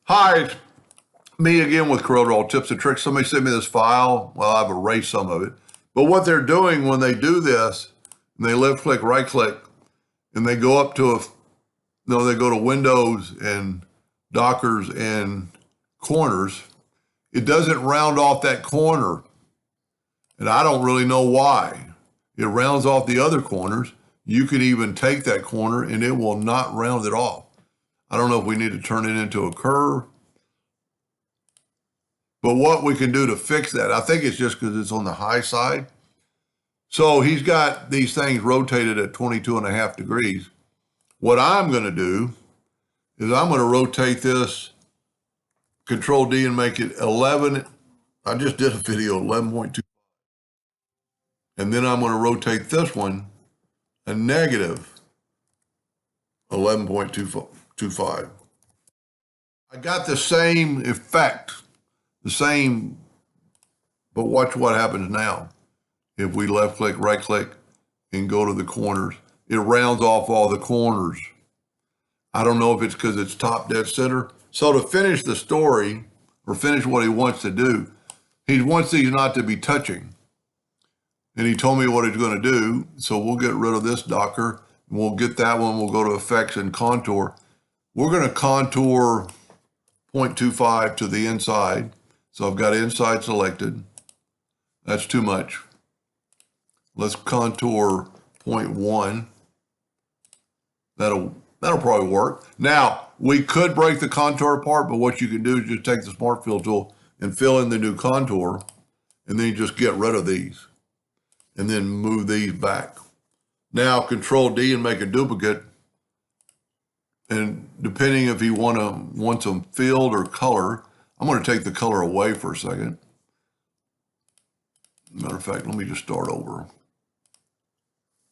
Hi, it's me again with CorelDraw tips and tricks. Somebody sent me this file. Well, I've erased some of it. But what they're doing when they do this, and they left click, right click, and they go up to they go to windows and dockers and corners, it doesn't round off that corner. And I don't really know why. It rounds off the other corners. You can even take that corner and it will not round it off. I don't know if we need to turn it into a curve. But what we can do to fix that, I think it's just because it's on the high side. So he's got these things rotated at 22.5 degrees. What I'm going to do is I'm going to rotate this, Control D, and make it 11. I just did a video, 11.2. And then I'm going to rotate this one a negative 11.25. I got the same effect, but watch what happens now. If we left click, right click, and go to the corners, it rounds off all the corners. I don't know if it's because it's top dead center. So to finish the story, or finish what he wants to do, he wants these not to be touching. And he told me what he's going to do. So we'll get rid of this docker. We'll get that one. We'll go to effects and contour. We're going to contour 0.25 to the inside. So I've got inside selected. That's too much. Let's contour 0.1. That'll probably work. Now, we could break the contour apart, but what you can do is just take the Smart Fill tool and fill in the new contour, and then you just get rid of these, and then move these back. Now, Control D and make a duplicate, and depending if you want them filled or color, I'm going to take the color away for a second. Matter of fact, let me just start over.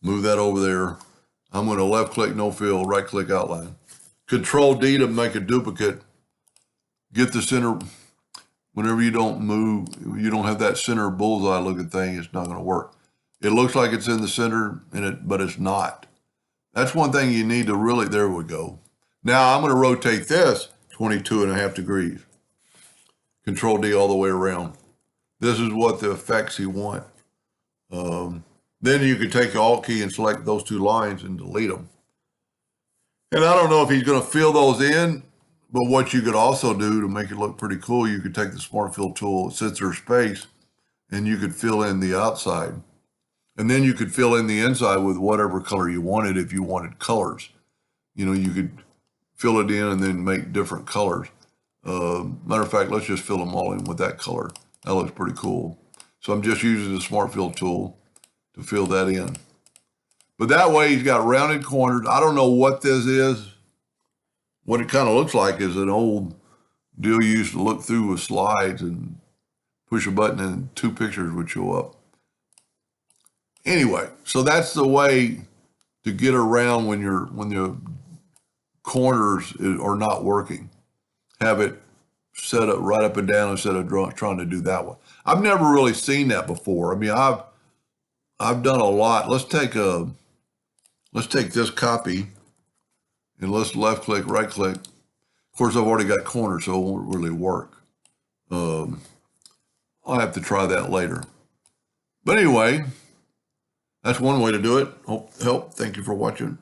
Move that over there. I'm going to left click, no fill, right click, outline. Control D to make a duplicate. Get the center. Whenever you don't move, you don't have that center bullseye looking thing, it's not going to work. It looks like it's in the center, but it's not. That's one thing you need to really, there we go. Now I'm going to rotate this 22.5 degrees. Control D all the way around. This is what the effects you want. Then you can take your Alt key and select those two lines and delete them. And I don't know if he's going to fill those in, but what you could also do to make it look pretty cool, you could take the Smart Fill tool, since there's space, and you could fill in the outside. And then you could fill in the inside with whatever color you wanted if you wanted colors. You know, you could fill it in and then make different colors. Matter of fact, let's just fill them all in with that color. That looks pretty cool. So I'm just using the Smart Fill tool to fill that in. But that way he's got rounded corners. I don't know what this is. What it kind of looks like is an old deal you used to look through with slides and push a button and two pictures would show up. Anyway, so that's the way to get around when the corners are not working. Have it set up right up and down instead of trying to do that one. I've never really seen that before. I mean, I've done a lot. Let's take this copy and let's left click, right click. Of course, I've already got corners, so it won't really work. I'll have to try that later. But anyway, that's one way to do it. Hope help. Thank you for watching.